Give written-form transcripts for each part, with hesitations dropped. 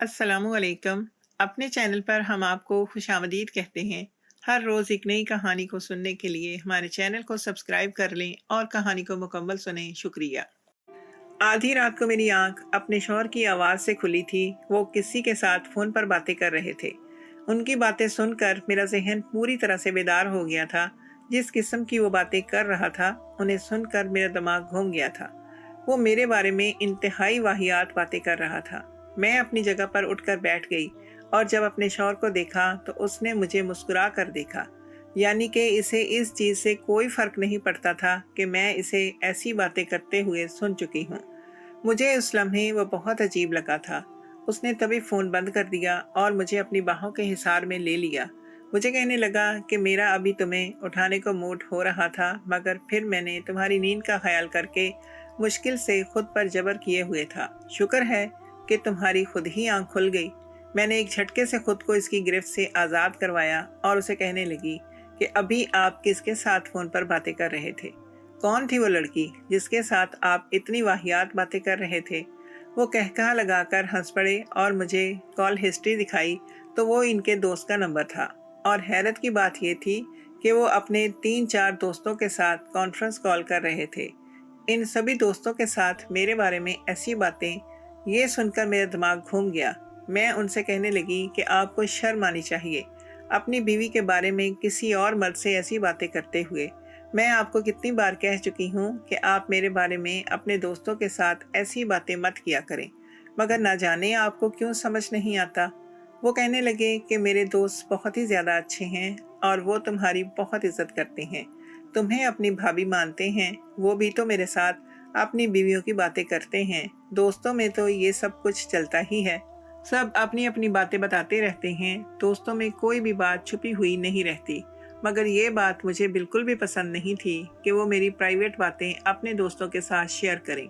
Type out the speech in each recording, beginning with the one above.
अस्सलामुअलैकुम। अपने चैनल पर हम आपको खुशामदीद कहते हैं। हर रोज़ एक नई कहानी को सुनने के लिए हमारे चैनल को सब्सक्राइब कर लें और कहानी को मुकम्मल सुनें। शुक्रिया। आधी रात को मेरी आंख अपने शौहर की आवाज़ से खुली थी। वो किसी के साथ फ़ोन पर बातें कर रहे थे। उनकी बातें सुनकर मेरा जहन पूरी तरह से बेदार हो गया था। जिस किस्म की वो बातें कर रहा था, उन्हें सुनकर मेरा दिमाग घूम गया था। वो मेरे बारे में इंतहाई वाहियात बातें कर रहा था। मैं अपनी जगह पर उठकर बैठ गई और जब अपने शौहर को देखा तो उसने मुझे मुस्कुरा कर देखा। यानी कि इसे इस चीज़ से कोई फ़र्क नहीं पड़ता था कि मैं इसे ऐसी बातें करते हुए सुन चुकी हूँ। मुझे उस लम्हे वो बहुत अजीब लगा था। उसने तभी फ़ोन बंद कर दिया और मुझे अपनी बाहों के हिसार में ले लिया। मुझे कहने लगा कि मेरा अभी तुम्हें उठाने को मूड हो रहा था, मगर फिर मैंने तुम्हारी नींद का ख्याल करके मुश्किल से खुद पर जबर किए हुए था। शुक्र है कि तुम्हारी खुद ही आंख खुल गई। मैंने एक झटके से खुद को इसकी गिरफ्त से आज़ाद करवाया और उसे कहने लगी कि अभी आप किसके साथ फ़ोन पर बातें कर रहे थे? कौन थी वो लड़की जिसके साथ आप इतनी वाहियात बातें कर रहे थे? वो कहकहा लगाकर हंस पड़े और मुझे कॉल हिस्ट्री दिखाई तो वो इनके दोस्त का नंबर था। और हैरत की बात ये थी कि वो अपने 3-4 दोस्तों के साथ कॉन्फ्रेंस कॉल कर रहे थे। इन सभी दोस्तों के साथ मेरे बारे में ऐसी बातें, ये सुनकर मेरा दिमाग घूम गया। मैं उनसे कहने लगी कि आपको शर्म आनी चाहिए, अपनी बीवी के बारे में किसी और मर्द से ऐसी बातें करते हुए। मैं आपको कितनी बार कह चुकी हूँ कि आप मेरे बारे में अपने दोस्तों के साथ ऐसी बातें मत किया करें, मगर ना जाने आपको क्यों समझ नहीं आता। वो कहने लगे कि मेरे दोस्त बहुत ही ज़्यादा अच्छे हैं और वो तुम्हारी बहुत इज्जत करते हैं, तुम्हें अपनी भाभी मानते हैं। वो भी तो मेरे साथ अपनी बीवियों की बातें करते हैं। दोस्तों में तो ये सब कुछ चलता ही है। सब अपनी अपनी बातें बताते रहते हैं। दोस्तों में कोई भी बात छुपी हुई नहीं रहती। मगर ये बात मुझे बिल्कुल भी पसंद नहीं थी कि वो मेरी प्राइवेट बातें अपने दोस्तों के साथ शेयर करें।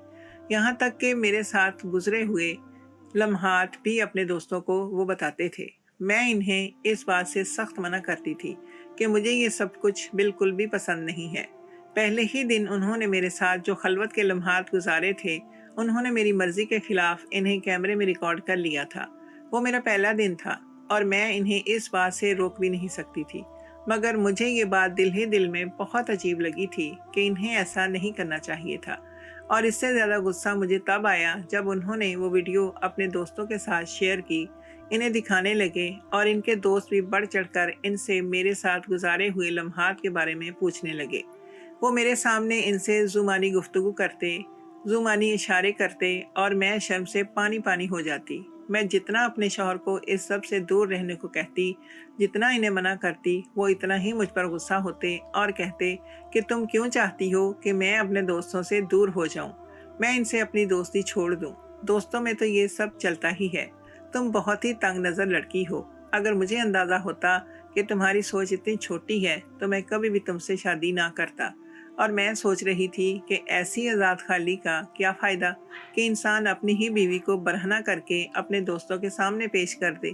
यहाँ तक कि मेरे साथ गुजरे हुए लम्हात भी अपने दोस्तों को वो बताते थे। मैं इन्हें इस बात से सख्त मना करती थी कि मुझे ये सब कुछ बिल्कुल भी पसंद नहीं है। पहले ही दिन उन्होंने मेरे साथ जो खलवत के लम्हात गुजारे थे, उन्होंने मेरी मर्जी के खिलाफ इन्हें कैमरे में रिकॉर्ड कर लिया था। वो मेरा पहला दिन था और मैं इन्हें इस बात से रोक भी नहीं सकती थी। मगर मुझे ये बात दिल ही दिल में बहुत अजीब लगी थी कि इन्हें ऐसा नहीं करना चाहिए था। और इससे ज़्यादा गुस्सा मुझे तब आया जब उन्होंने वो वीडियो अपने दोस्तों के साथ शेयर की, इन्हें दिखाने लगे और इनके दोस्त भी बढ़ चढ़कर इनसे मेरे साथ गुजारे हुए लम्हात के बारे में पूछने लगे। वो मेरे सामने इनसे ज़ुबानी गुफ्तगू करते, ज़ुबानी इशारे करते और मैं शर्म से पानी पानी हो जाती। मैं जितना अपने शौहर को इस सब से दूर रहने को कहती, जितना इन्हें मना करती, वो इतना ही मुझ पर गुस्सा होते और कहते कि तुम क्यों चाहती हो कि मैं अपने दोस्तों से दूर हो जाऊं, मैं इनसे अपनी दोस्ती छोड़ दूं। दोस्तों में तो ये सब चलता ही है। तुम बहुत ही तंग नज़र लड़की हो। अगर मुझे अंदाज़ा होता कि तुम्हारी सोच इतनी छोटी है तो मैं कभी भी तुमसे शादी ना करता। और मैं सोच रही थी कि ऐसी आज़ाद खाली का क्या फ़ायदा कि इंसान अपनी ही बीवी को बरहना करके अपने दोस्तों के सामने पेश कर दे,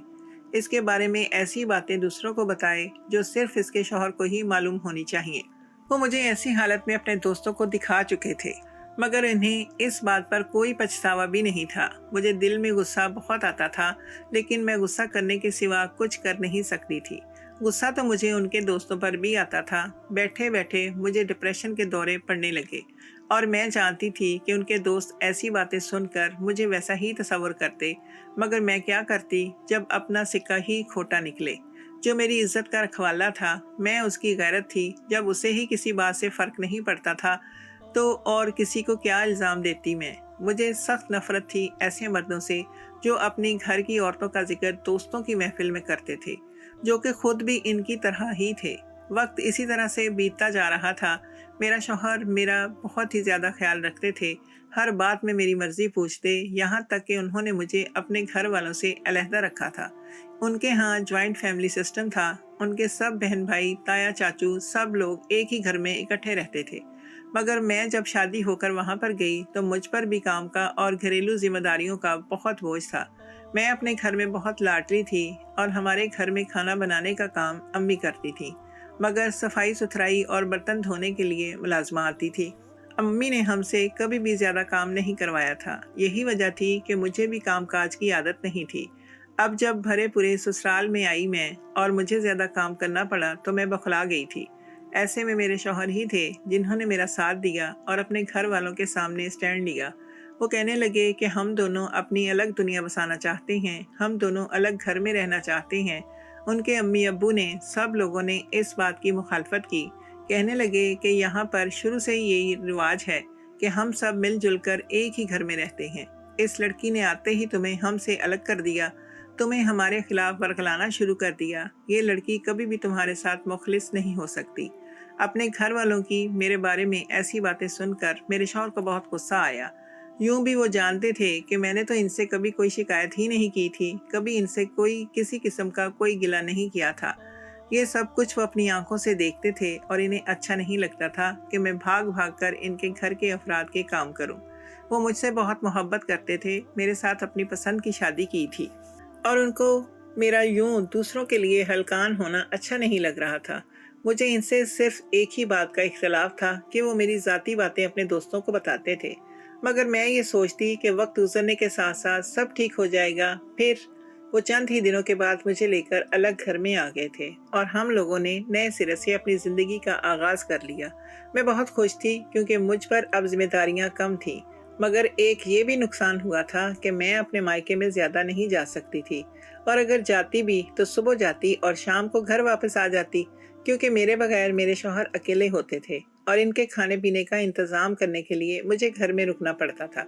इसके बारे में ऐसी बातें दूसरों को बताए जो सिर्फ इसके शौहर को ही मालूम होनी चाहिए। वो मुझे ऐसी हालत में अपने दोस्तों को दिखा चुके थे, मगर इन्हें इस बात पर कोई पछतावा भी नहीं था। मुझे दिल में गुस्सा बहुत आता था, लेकिन मैं गुस्सा करने के सिवा कुछ कर नहीं सकती थी। गुस्सा तो मुझे उनके दोस्तों पर भी आता था। बैठे बैठे मुझे डिप्रेशन के दौरे पड़ने लगे और मैं जानती थी कि उनके दोस्त ऐसी बातें सुनकर मुझे वैसा ही तस्वर करते, मगर मैं क्या करती जब अपना सिक्का ही खोटा निकले। जो मेरी इज्जत का रखवाला था, मैं उसकी गैरत थी। जब उसे ही किसी बात से फ़र्क नहीं पड़ता था तो और किसी को क्या इल्ज़ाम देती मैं। मुझे सख्त नफ़रत थी ऐसे मर्दों से जो अपनी घर की औरतों का जिक्र दोस्तों की महफिल में करते थे, जो कि खुद भी इनकी तरह ही थे। वक्त इसी तरह से बीतता जा रहा था। मेरा शौहर मेरा बहुत ही ज़्यादा ख्याल रखते थे। हर बात में मेरी मर्ज़ी पूछते, यहाँ तक कि उन्होंने मुझे अपने घर वालों से अलहदा रखा था। उनके यहाँ जॉइंट फैमिली सिस्टम था। उनके सब बहन भाई, ताया चाचू, सब लोग एक ही घर में इकट्ठे रहते थे। मगर मैं जब शादी होकर वहाँ पर गई तो मुझ पर भी काम का और घरेलू जिम्मेदारियों का बहुत बोझ था। मैं अपने घर में बहुत लाडली थी और हमारे घर में खाना बनाने का काम अम्मी करती थी, मगर सफाई सुथराई और बर्तन धोने के लिए मुलाजमा आती थी। अम्मी ने हमसे कभी भी ज़्यादा काम नहीं करवाया था। यही वजह थी कि मुझे भी कामकाज की आदत नहीं थी। अब जब भरे पूरे ससुराल में आई मैं और मुझे ज़्यादा काम करना पड़ा तो मैं बौखला गई थी। ऐसे में मेरे शौहर ही थे जिन्होंने मेरा साथ दिया और अपने घर वालों के सामने स्टैंड लिया। वो कहने लगे कि हम दोनों अपनी अलग दुनिया बसाना चाहते हैं, हम दोनों अलग घर में रहना चाहते हैं। उनके अम्मी अब्बू ने, सब लोगों ने इस बात की मुखालफत की। कहने लगे कि यहाँ पर शुरू से यही रिवाज है कि हम सब मिलजुल कर एक ही घर में रहते हैं। इस लड़की ने आते ही तुम्हें हमसे अलग कर दिया, तुम्हें हमारे खिलाफ बरगलाना शुरू कर दिया। ये लड़की कभी भी तुम्हारे साथ मुखलिस नहीं हो सकती। अपने घर वालों की मेरे बारे में ऐसी बातें सुनकर मेरे शौहर को बहुत गुस्सा आया। यूं भी वो जानते थे कि मैंने तो इनसे कभी कोई शिकायत ही नहीं की थी, कभी इनसे कोई किसी किस्म का कोई गिला नहीं किया था। ये सब कुछ वो अपनी आंखों से देखते थे और इन्हें अच्छा नहीं लगता था कि मैं भाग भाग कर इनके घर के अफराद के काम करूं। वो मुझसे बहुत मोहब्बत करते थे, मेरे साथ अपनी पसंद की शादी की थी और उनको मेरा यूं दूसरों के लिए हलकान होना अच्छा नहीं लग रहा था। मुझे इनसे सिर्फ एक ही बात का इख्तलाफ था कि वो मेरी ज़ाती बातें अपने दोस्तों को बताते थे, मगर मैं ये सोचती कि वक्त गुजरने के साथ साथ सब ठीक हो जाएगा। फिर वो चंद ही दिनों के बाद मुझे लेकर अलग घर में आ गए थे और हम लोगों ने नए सिरे से अपनी ज़िंदगी का आगाज़ कर लिया। मैं बहुत खुश थी क्योंकि मुझ पर अब जिम्मेदारियाँ कम थीं, मगर एक ये भी नुकसान हुआ था कि मैं अपने मायके में ज़्यादा नहीं जा सकती थी, और अगर जाती भी तो सुबह जाती और शाम को घर वापस आ जाती, क्योंकि मेरे बगैर मेरे शौहर अकेले होते थे और इनके खाने पीने का इंतज़ाम करने के लिए मुझे घर में रुकना पड़ता था।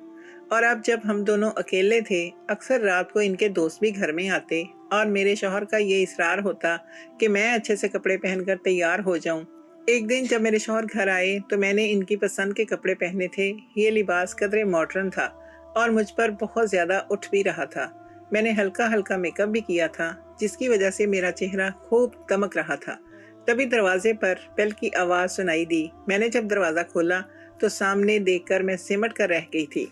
और अब जब हम दोनों अकेले थे, अक्सर रात को इनके दोस्त भी घर में आते और मेरे शौहर का ये इसरार होता कि मैं अच्छे से कपड़े पहनकर तैयार हो जाऊं। एक दिन जब मेरे शौहर घर आए तो मैंने इनकी पसंद के कपड़े पहने थे। ये लिबास कदरे मॉडर्न था और मुझ पर बहुत ज़्यादा उठ भी रहा था। मैंने हल्का हल्का मेकअप भी किया था, जिसकी वजह से मेरा चेहरा खूब दमक रहा था। तभी दरवाजे पर बेल की आवाज़ सुनाई दी। मैंने जब दरवाज़ा खोला तो सामने देखकर मैं सिमट कर रह गई थी।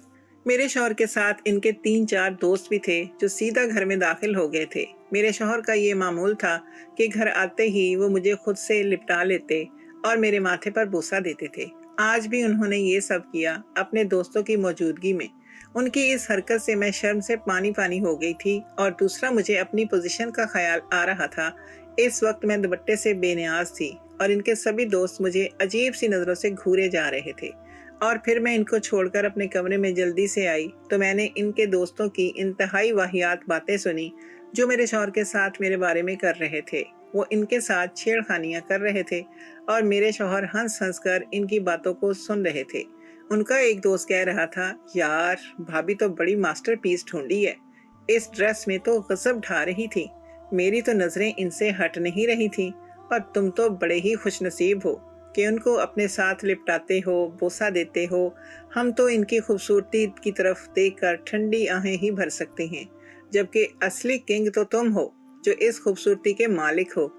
मेरे शौहर के साथ इनके 3-4 दोस्त भी थे जो सीधा घर में दाखिल हो गए थे। मेरे शौहर का ये मामूल था कि घर आते ही वो मुझे खुद से लिपटा लेते और मेरे माथे पर बोसा देते थे। आज भी उन्होंने ये सब किया अपने दोस्तों की मौजूदगी में। उनकी इस हरकत से मैं शर्म से पानी पानी हो गई थी और दूसरा मुझे अपनी पोजीशन का ख्याल आ रहा था। इस वक्त मैं दुपट्टे से बेनियाज थी और इनके सभी दोस्त मुझे अजीब सी नज़रों से घूरे जा रहे थे। और फिर मैं इनको छोड़कर अपने कमरे में जल्दी से आई तो मैंने इनके दोस्तों की इंतहाई वाहियात बातें सुनी जो मेरे शौहर के साथ मेरे बारे में कर रहे थे। वो इनके साथ छेड़खानियां कर रहे थे और मेरे शौहर हंस हंस कर इनकी बातों को सुन रहे थे। उनका एक दोस्त कह रहा था, यार भाभी तो बड़ी मास्टरपीस ढूंढी है, इस ड्रेस में तो गजब ढा रही थी। मेरी तो नजरें इनसे हट नहीं रही थी और तुम तो बड़े ही खुशनसीब हो कि उनको अपने साथ लिपटाते हो, बोसा देते हो। हम तो इनकी खूबसूरती की तरफ देखकर ठंडी आहें ही भर सकते हैं, जबकि असली किंग तो तुम हो जो इस खूबसूरती के मालिक हो।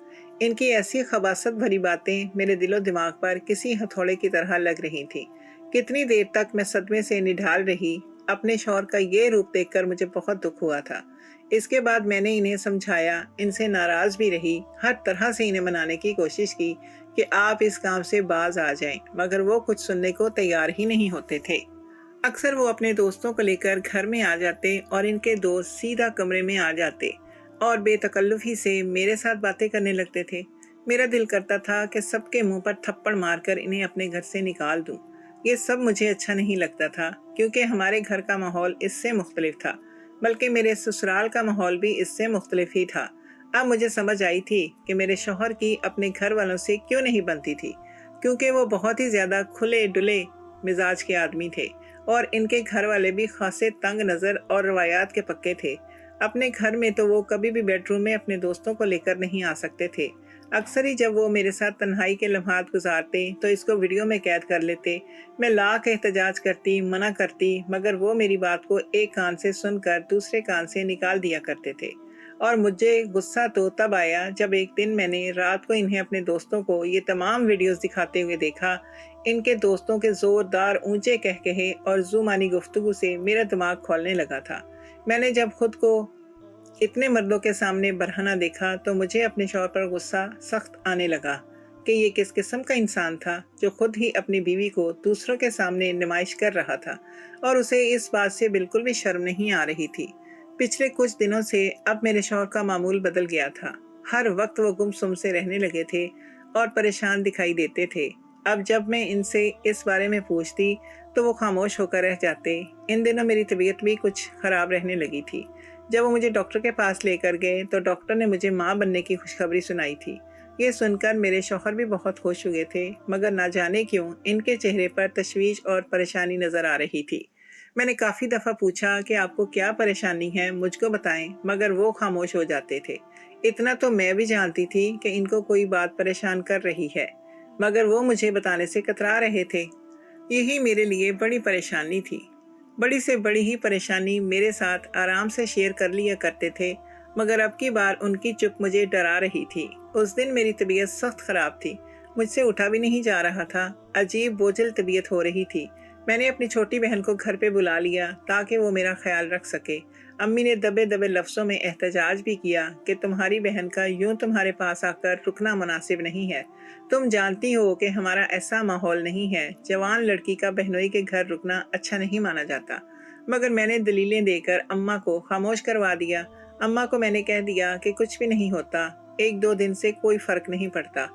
इनकी ऐसी खबासत भरी बातें मेरे दिलो दिमाग पर किसी हथौड़े की तरह लग रही थी। कितनी देर तक मैं सदमे से निढाल रही। अपने शौहर का ये रूप देखकर मुझे बहुत दुख हुआ था। इसके बाद मैंने इन्हें समझाया, इनसे नाराज भी रही, हर तरह से इन्हें मनाने की कोशिश की कि आप इस काम से बाज आ जाएं, मगर वो कुछ सुनने को तैयार ही नहीं होते थे। अक्सर वो अपने दोस्तों को लेकर घर में आ जाते और इनके दोस्त सीधा कमरे में आ जाते और बेतकल्लुफी से मेरे साथ बातें करने लगते थे। मेरा दिल करता था कि सबके मुंह पर थप्पड़ मारकर इन्हें अपने घर से निकाल दूं। ये सब मुझे अच्छा नहीं लगता था क्योंकि हमारे घर का माहौल इससे मुख्तलिफ था, बल्कि मेरे ससुराल का माहौल भी इससे मुख्तलिफ ही था। अब मुझे समझ आई थी कि मेरे शौहर की अपने घर वालों से क्यों नहीं बनती थी, क्योंकि वो बहुत ही ज़्यादा खुले डुले मिजाज के आदमी थे और इनके घर वाले भी खासे तंग नज़र और रवायात के पक्के थे। अपने घर में तो वो कभी भी बेडरूम में अपने दोस्तों को लेकर नहीं आ सकते थे। अक्सर ही जब वो मेरे साथ तन्हाई के लम्हात गुजारते तो इसको वीडियो में कैद कर लेते। मैं लाख एहतजाज करती, मना करती, मगर वो मेरी बात को एक कान से सुनकर दूसरे कान से निकाल दिया करते थे। और मुझे गुस्सा तो तब आया जब एक दिन मैंने रात को इन्हें अपने दोस्तों को ये तमाम वीडियोस दिखाते हुए देखा। इनके दोस्तों के ज़ोरदार ऊंचे कहकहे और जुबानी गुफ्तगू से मेरा दिमाग खोलने लगा था। मैंने जब खुद को इतने मर्दों के सामने बरहना देखा तो मुझे अपने शौहर पर गुस्सा सख्त आने लगा कि ये किस किस्म का इंसान था जो खुद ही अपनी बीवी को दूसरों के सामने नुमाइश कर रहा था और उसे इस बात से बिल्कुल भी शर्म नहीं आ रही थी। पिछले कुछ दिनों से अब मेरे शौहर का मामूल बदल गया था। हर वक्त वो गुमसुम से रहने लगे थे और परेशान दिखाई देते थे। अब जब मैं इनसे इस बारे में पूछती तो वो खामोश होकर रह जाते। इन दिनों मेरी तबीयत भी कुछ खराब रहने लगी थी। जब वो मुझे डॉक्टर के पास लेकर गए तो डॉक्टर ने मुझे माँ बनने की खुशखबरी सुनाई थी। ये सुनकर मेरे शौहर भी बहुत खुश हुए थे, मगर ना जाने क्यों इनके चेहरे पर तशवीश और परेशानी नजर आ रही थी। मैंने काफ़ी दफ़ा पूछा कि आपको क्या परेशानी है, मुझको बताएं, मगर वो खामोश हो जाते थे। इतना तो मैं भी जानती थी कि इनको कोई बात परेशान कर रही है, मगर वो मुझे बताने से कतरा रहे थे। यही मेरे लिए बड़ी परेशानी थी। बड़ी से बड़ी ही परेशानी मेरे साथ आराम से शेयर कर लिया करते थे, मगर अब की बार उनकी चुप मुझे डरा रही थी। उस दिन मेरी तबीयत सख्त ख़राब थी, मुझसे उठा भी नहीं जा रहा था। अजीब बोझल तबीयत हो रही थी। मैंने अपनी छोटी बहन को घर पे बुला लिया ताकि वो मेरा ख्याल रख सके। अम्मी ने दबे दबे लफ्ज़ों में एहतजाज भी किया कि तुम्हारी बहन का यूं तुम्हारे पास आकर रुकना मुनासिब नहीं है। तुम जानती हो कि हमारा ऐसा माहौल नहीं है। जवान लड़की का बहनोई के घर रुकना अच्छा नहीं माना जाता। मगर मैंने दलीलें देकर अम्मा को खामोश करवा दिया। अम्मा को मैंने कह दिया कि कुछ भी नहीं होता, एक दो दिन से कोई फ़र्क नहीं पड़ता,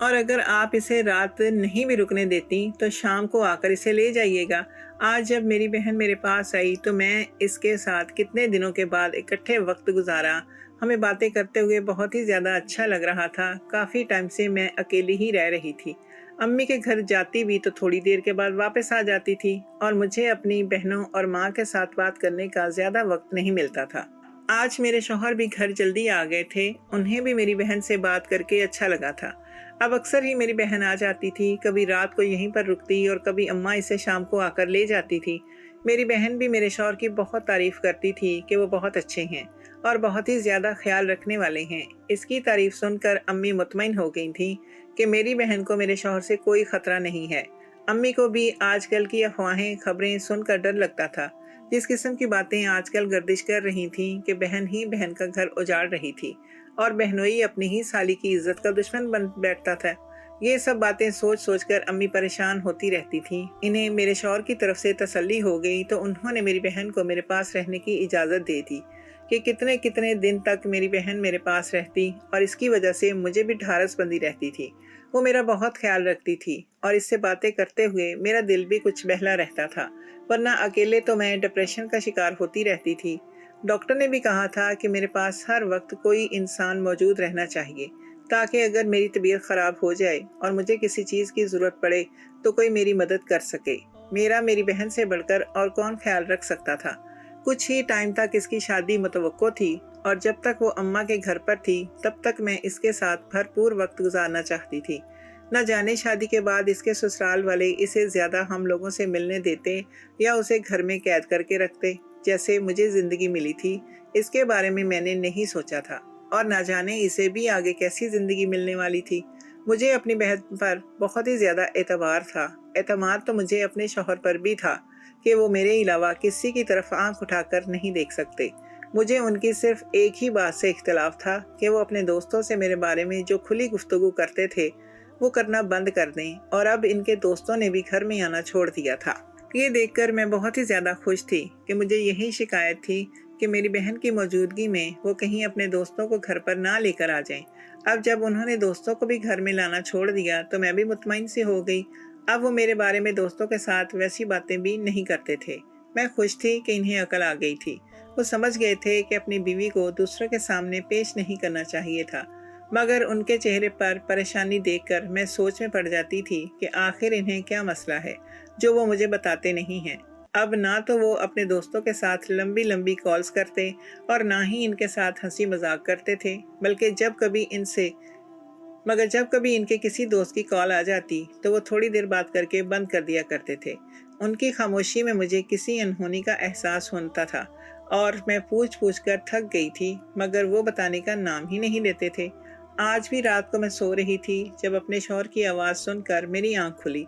और अगर आप इसे रात नहीं भी रुकने देती तो शाम को आकर इसे ले जाइएगा। आज जब मेरी बहन मेरे पास आई तो मैं इसके साथ कितने दिनों के बाद इकट्ठे वक्त गुजारा। हमें बातें करते हुए बहुत ही ज़्यादा अच्छा लग रहा था। काफ़ी टाइम से मैं अकेली ही रह रही थी। अम्मी के घर जाती भी तो थोड़ी देर के बाद वापस आ जाती थी और मुझे अपनी बहनों और माँ के साथ बात करने का ज़्यादा वक्त नहीं मिलता था। आज मेरे शौहर भी घर जल्दी आ गए थे। उन्हें भी मेरी बहन से बात करके अच्छा लगा था। अब अक्सर ही मेरी बहन आ जाती थी, कभी रात को यहीं पर रुकती और कभी अम्मा इसे शाम को आकर ले जाती थी। मेरी बहन भी मेरे शौहर की बहुत तारीफ़ करती थी कि वो बहुत अच्छे हैं और बहुत ही ज़्यादा ख्याल रखने वाले हैं। इसकी तारीफ़ सुनकर अम्मी मुतमईन हो गई थी कि मेरी बहन को मेरे शौहर से कोई ख़तरा नहीं है। अम्मी को भी आजकल की अफवाहें खबरें सुनकर डर लगता था। जिस किस्म की बातें आजकल गर्दिश कर रही थीं कि बहन ही बहन का घर उजाड़ रही थी और बहनोई अपनी ही साली की इज्जत का दुश्मन बन बैठता था। ये सब बातें सोच सोच कर अम्मी परेशान होती रहती थी। इन्हें मेरे शौहर की तरफ से तसल्ली हो गई तो उन्होंने मेरी बहन को मेरे पास रहने की इजाज़त दे दी कि कितने कितने दिन तक मेरी बहन मेरे पास रहती, और इसकी वजह से मुझे भी ढारस बंदी रहती थी। वो मेरा बहुत ख्याल रखती थी और इससे बातें करते हुए मेरा दिल भी कुछ बहला रहता था, वरना अकेले तो मैं डिप्रेशन का शिकार होती रहती थी। डॉक्टर ने भी कहा था कि मेरे पास हर वक्त कोई इंसान मौजूद रहना चाहिए ताकि अगर मेरी तबीयत ख़राब हो जाए और मुझे किसी चीज़ की ज़रूरत पड़े तो कोई मेरी मदद कर सके। मेरा मेरी बहन से बढ़कर और कौन ख्याल रख सकता था। कुछ ही टाइम तक इसकी शादी मुतवक्को थी और जब तक वो अम्मा के घर पर थी तब तक मैं इसके साथ भरपूर वक्त गुजारना चाहती थी। न जाने शादी के बाद इसके ससुराल वाले इसे ज़्यादा हम लोगों से मिलने देते या उसे घर में कैद करके रखते जैसे मुझे ज़िंदगी मिली थी। इसके बारे में मैंने नहीं सोचा था और ना जाने इसे भी आगे कैसी ज़िंदगी मिलने वाली थी। मुझे अपनी बहन पर बहुत ही ज़्यादा एतबार था। एतमाद तो मुझे अपने शौहर पर भी था कि वो मेरे अलावा किसी की तरफ आंख उठाकर नहीं देख सकते। मुझे उनकी सिर्फ एक ही बात से इख्तलाफ था कि वो अपने दोस्तों से मेरे बारे में जो खुली गुफ्तगू करते थे वो करना बंद कर दें, और अब इनके दोस्तों ने भी घर में आना छोड़ दिया था। ये देखकर मैं बहुत ही ज़्यादा खुश थी कि मुझे यही शिकायत थी कि मेरी बहन की मौजूदगी में वो कहीं अपने दोस्तों को घर पर ना लेकर आ जाएं। अब जब उन्होंने दोस्तों को भी घर में लाना छोड़ दिया तो मैं भी मुतमईन सी हो गई। अब वो मेरे बारे में दोस्तों के साथ वैसी बातें भी नहीं करते थे। मैं खुश थी कि इन्हें अकल आ गई थी। वो समझ गए थे कि अपनी बीवी को दूसरों के सामने पेश नहीं करना चाहिए था, मगर उनके चेहरे पर परेशानी देखकर मैं सोच में पड़ जाती थी कि आखिर इन्हें क्या मसला है जो वो मुझे बताते नहीं हैं। अब ना तो वो अपने दोस्तों के साथ लंबी लंबी कॉल्स करते और ना ही इनके साथ हंसी मजाक करते थे, बल्कि जब कभी इनके किसी दोस्त की कॉल आ जाती तो वो थोड़ी देर बात करके बंद कर दिया करते थे। उनकी खामोशी में मुझे किसी अनहोनी का एहसास होता था और मैं पूछ पूछ कर थक गई थी, मगर वो बताने का नाम ही नहीं लेते थे। आज भी रात को मैं सो रही थी जब अपने शौहर की आवाज़ सुनकर मेरी आंख खुली।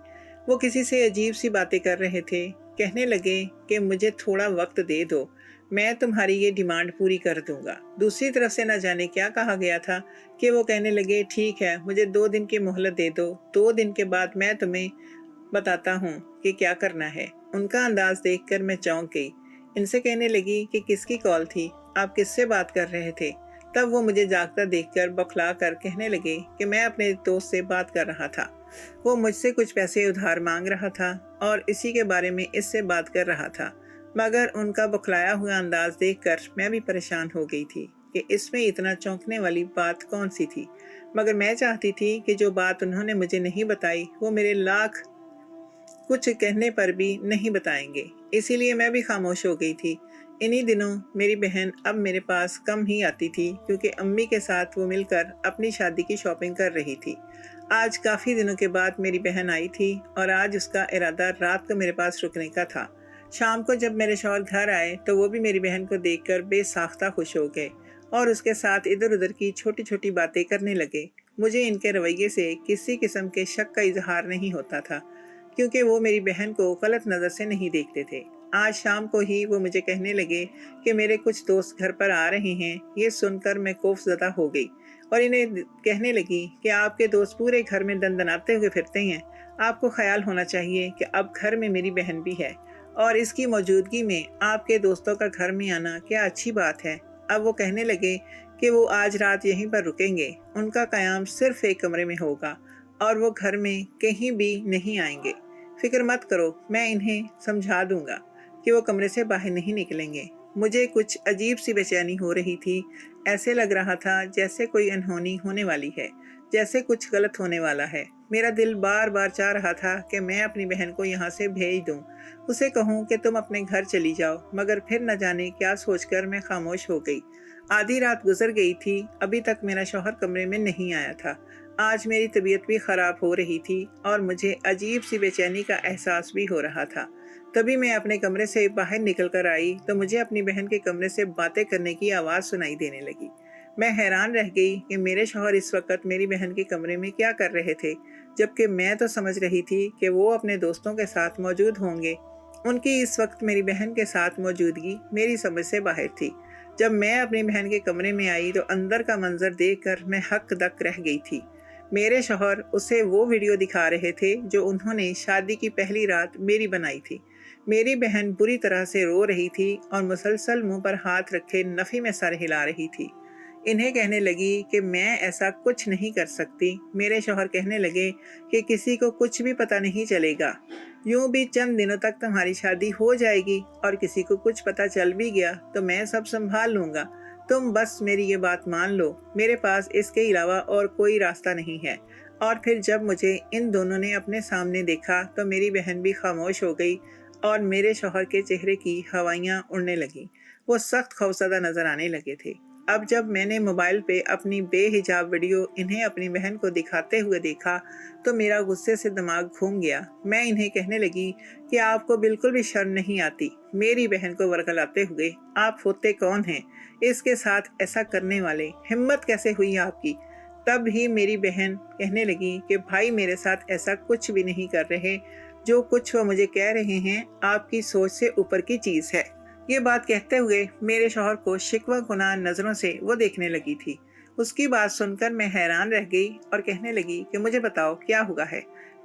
वो किसी से अजीब सी बातें कर रहे थे। कहने लगे कि मुझे थोड़ा वक्त दे दो, मैं तुम्हारी ये डिमांड पूरी कर दूंगा। दूसरी तरफ से न जाने क्या कहा गया था कि वो कहने लगे ठीक है, मुझे 2 दिन की मोहलत दे दो, 2 दिन के बाद मैं तुम्हें बताता हूँ कि क्या करना है। उनका अंदाज देखकर मैं चौंक गई। इनसे कहने लगी कि किसकी कॉल थी, आप किससे बात कर रहे थे? तब वो मुझे जागता देखकर बौखला कर कहने लगे कि मैं अपने दोस्त से बात कर रहा था। वो मुझसे कुछ पैसे उधार मांग रहा था और इसी के बारे में इससे बात कर रहा था। मगर उनका बौखलाया हुआ अंदाज देखकर मैं भी परेशान हो गई थी कि इसमें इतना चौंकने वाली बात कौन सी थी। मगर मैं चाहती थी कि जो बात उन्होंने मुझे नहीं बताई वो मेरे लाख कुछ कहने पर भी नहीं बताएंगे, इसीलिए मैं भी खामोश हो गई थी। इन्हीं दिनों मेरी बहन अब मेरे पास कम ही आती थी क्योंकि अम्मी के साथ वो मिलकर अपनी शादी की शॉपिंग कर रही थी। आज काफ़ी दिनों के बाद मेरी बहन आई थी और आज उसका इरादा रात को मेरे पास रुकने का था। शाम को जब मेरे शौहर घर आए तो वो भी मेरी बहन को देखकर बेसाख्ता खुश हो गए और उसके साथ इधर उधर की छोटी छोटी बातें करने लगे। मुझे इनके रवैये से किसी किस्म के शक का इजहार नहीं होता था क्योंकि वो मेरी बहन को गलत नज़र से नहीं देखते थे। आज शाम को ही वो मुझे कहने लगे कि मेरे कुछ दोस्त घर पर आ रहे हैं। ये सुनकर मैं खौफजदा हो गई और इन्हें कहने लगी कि आपके दोस्त पूरे घर में दंदनाते हुए फिरते हैं। आपको ख्याल होना चाहिए कि अब घर में मेरी बहन भी है और इसकी मौजूदगी में आपके दोस्तों का घर में आना क्या अच्छी बात है। अब वो कहने लगे कि वो आज रात यहीं पर रुकेंगे। उनका क़याम सिर्फ एक कमरे में होगा और वो घर में कहीं भी नहीं आएंगे। फिक्र मत करो, मैं इन्हें समझा दूंगा कि वो कमरे से बाहर नहीं निकलेंगे। मुझे कुछ अजीब सी बेचैनी हो रही थी। ऐसे लग रहा था जैसे कोई अनहोनी होने वाली है, जैसे कुछ गलत होने वाला है। मेरा दिल बार बार चाह रहा था कि मैं अपनी बहन को यहाँ से भेज दूँ, उसे कहूँ कि तुम अपने घर चली जाओ, मगर फिर न जाने क्या सोचकर मैं खामोश हो गई। आधी रात गुजर गई थी, अभी तक मेरा शौहर कमरे में नहीं आया था। आज मेरी तबीयत भी ख़राब हो रही थी और मुझे अजीब सी बेचैनी का एहसास भी हो रहा था। तभी मैं अपने कमरे से बाहर निकल कर आई तो मुझे अपनी बहन के कमरे से बातें करने की आवाज़ सुनाई देने लगी। मैं हैरान रह गई कि मेरे शौहर इस वक्त मेरी बहन के कमरे में क्या कर रहे थे, जबकि मैं तो समझ रही थी कि वो अपने दोस्तों के साथ मौजूद होंगे। उनकी इस वक्त मेरी बहन के साथ मौजूदगी मेरी समझ से बाहर थी। जब मैं अपनी बहन के कमरे में आई तो अंदर का मंजर देखकर मैं हक दक रह गई थी। मेरे शौहर उसे वो वीडियो दिखा रहे थे जो उन्होंने शादी की पहली रात मेरी बनाई थी। मेरी बहन बुरी तरह से रो रही थी और मुसलसल मुंह पर हाथ रखे नफ़ी में सर हिला रही थी। इन्हें कहने लगी कि मैं ऐसा कुछ नहीं कर सकती। मेरे शौहर कहने लगे कि किसी को कुछ भी पता नहीं चलेगा, यूं भी चंद दिनों तक तुम्हारी शादी हो जाएगी और किसी को कुछ पता चल भी गया तो मैं सब संभाल लूँगा। तुम बस मेरी ये बात मान लो, मेरे पास इसके अलावा और कोई रास्ता नहीं है। और फिर जब मुझे इन दोनों ने अपने सामने देखा तो मेरी बहन भी खामोश हो गई और मेरे शौहर के चेहरे की हवाइयाँ उड़ने लगीं। वो सख्त खौफजदा नजर आने लगे थे। अब जब मैंने मोबाइल पे अपनी बेहिजाब वीडियो इन्हें अपनी बहन को दिखाते हुए देखा तो मेरा गुस्से से दिमाग घूम गया। मैं इन्हें कहने लगी कि आपको बिल्कुल भी शर्म नहीं आती मेरी बहन को वरगलाते हुए। आप होते कौन हैं इसके साथ ऐसा करने वाले? हिम्मत कैसे हुई आपकी? तब ही मेरी बहन कहने लगी कि भाई मेरे साथ ऐसा कुछ भी नहीं कर रहे, जो कुछ वो मुझे कह रहे हैं आपकी सोच से ऊपर की चीज़ है। ये बात कहते हुए मेरे शौहर को शिकवा गुनाह नज़रों से वो देखने लगी थी। उसकी बात सुनकर मैं हैरान रह गई और कहने लगी कि मुझे बताओ क्या हुआ है।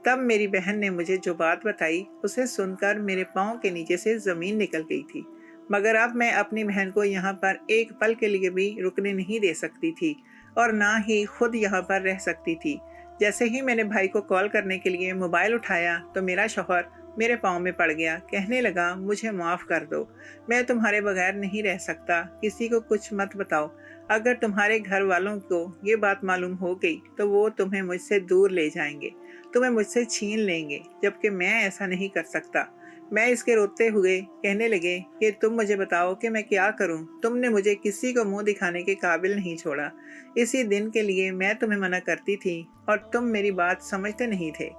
तब मेरी बहन ने मुझे जो बात बताई उसे सुनकर मेरे पाँव के नीचे से ज़मीन निकल गई थी। मगर अब मैं अपनी बहन को यहाँ पर एक पल के लिए भी रुकने नहीं दे सकती थी और ना ही खुद यहाँ पर रह सकती थी। जैसे ही मैंने भाई को कॉल करने के लिए मोबाइल उठाया तो मेरा शौहर मेरे पाँव में पड़ गया। कहने लगा मुझे माफ़ कर दो, मैं तुम्हारे बगैर नहीं रह सकता, किसी को कुछ मत बताओ। अगर तुम्हारे घर वालों को ये बात मालूम हो गई तो वो तुम्हें मुझसे दूर ले जाएंगे, तुम्हें मुझसे छीन लेंगे, जबकि मैं ऐसा नहीं कर सकता। मैं इसके रोते हुए कहने लगे कि तुम मुझे बताओ कि मैं क्या करूं? तुमने मुझे किसी को मुंह दिखाने के काबिल नहीं छोड़ा। इसी दिन के लिए मैं तुम्हें मना करती थी और तुम मेरी बात समझते नहीं थे।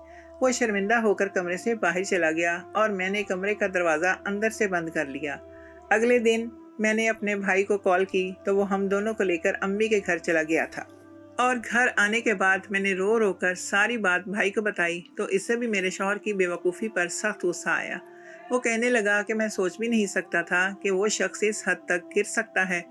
वो शर्मिंदा होकर कमरे से बाहर चला गया और मैंने कमरे का दरवाज़ा अंदर से बंद कर लिया। अगले दिन मैंने अपने भाई को कॉल की तो वो हम दोनों को लेकर अम्मी के घर चला गया था और घर आने के बाद मैंने रो रो कर सारी बात भाई को बताई तो इससे भी मेरे शौहर की बेवकूफ़ी पर सख्त गुस्सा आया। वो कहने लगा कि मैं सोच भी नहीं सकता था कि वो शख्स इस हद तक गिर सकता है,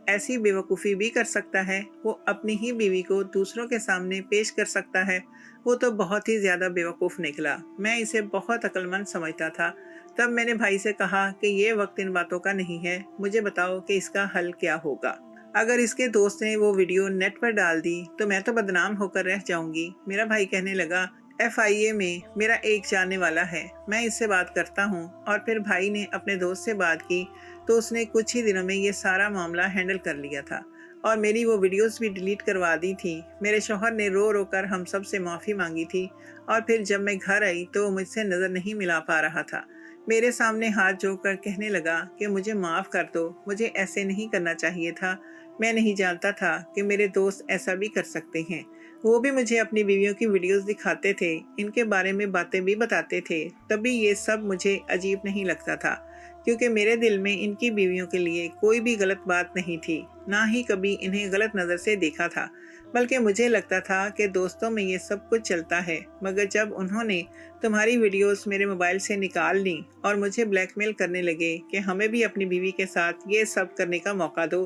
ऐसी बेवकूफ़ी भी कर सकता है। वो अपनी ही बीवी को दूसरों के सामने पेश कर सकता है। वो तो बहुत ही ज़्यादा बेवकूफ़ निकला। मैं इसे बहुत अक्लमंद समझता था, तब मैंने भाई से कहा कि ये वक्त इन बातों का नहीं है, मुझे बताओ कि इसका हल क्या होगा। अगर इसके दोस्त ने वो वीडियो नेट पर डाल दी तो मैं तो बदनाम होकर रह जाऊंगी। मेरा भाई कहने लगा, FIA में मेरा एक जानने वाला है, मैं इससे बात करता हूँ। और फिर भाई ने अपने दोस्त से बात की तो उसने कुछ ही दिनों में ये सारा मामला हैंडल कर लिया था और मेरी वो वीडियोस भी डिलीट करवा दी थी। मेरे शौहर ने रो रो कर हम सब से माफ़ी मांगी थी और फिर जब मैं घर आई तो वो मुझसे नज़र नहीं मिला पा रहा था। मेरे सामने हाथ जोड़कर कहने लगा कि मुझे माफ़ कर दो, मुझे ऐसे नहीं करना चाहिए था, मैं नहीं जानता था कि मेरे दोस्त ऐसा भी कर सकते हैं। वो भी मुझे अपनी बीवियों की वीडियोस दिखाते थे, इनके बारे में बातें भी बताते थे। तभी ये सब मुझे अजीब नहीं लगता था, क्योंकि मेरे दिल में इनकी बीवियों के लिए कोई भी गलत बात नहीं थी, ना ही कभी इन्हें गलत नज़र से देखा था। बल्कि मुझे लगता था कि दोस्तों में ये सब कुछ चलता है। मगर जब उन्होंने तुम्हारी वीडियोस मेरे मोबाइल से निकाल ली और मुझे ब्लैकमेल करने लगे कि हमें भी अपनी बीवी के साथ ये सब करने का मौका दो,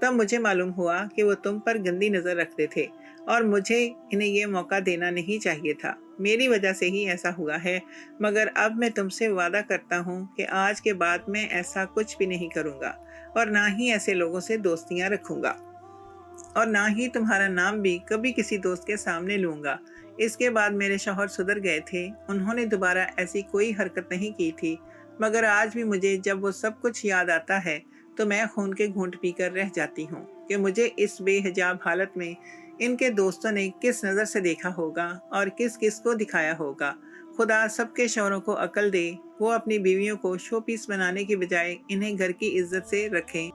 तब मुझे मालूम हुआ कि वो तुम पर गंदी नज़र रखते थे और मुझे इन्हें ये मौका देना नहीं चाहिए था। मेरी वजह से ही ऐसा हुआ है, मगर अब मैं तुमसे वादा करता हूँ कि आज के बाद मैं ऐसा कुछ भी नहीं करूँगा और ना ही ऐसे लोगों से दोस्तियाँ रखूँगा और ना ही तुम्हारा नाम भी कभी किसी दोस्त के सामने लूँगा। इसके बाद मेरे शौहर सुधर गए थे, उन्होंने दोबारा ऐसी कोई हरकत नहीं की थी। मगर आज भी मुझे जब वो सब कुछ याद आता है तो मैं खून के घूंट पीकर रह जाती हूँ कि मुझे इस बेहिजाब हालत में इनके दोस्तों ने किस नज़र से देखा होगा और किस किस को दिखाया होगा। खुदा सबके शौहरों को अकल दे, वो अपनी बीवियों को शो पीस बनाने की बजाय इन्हें घर की इज्जत से रखें।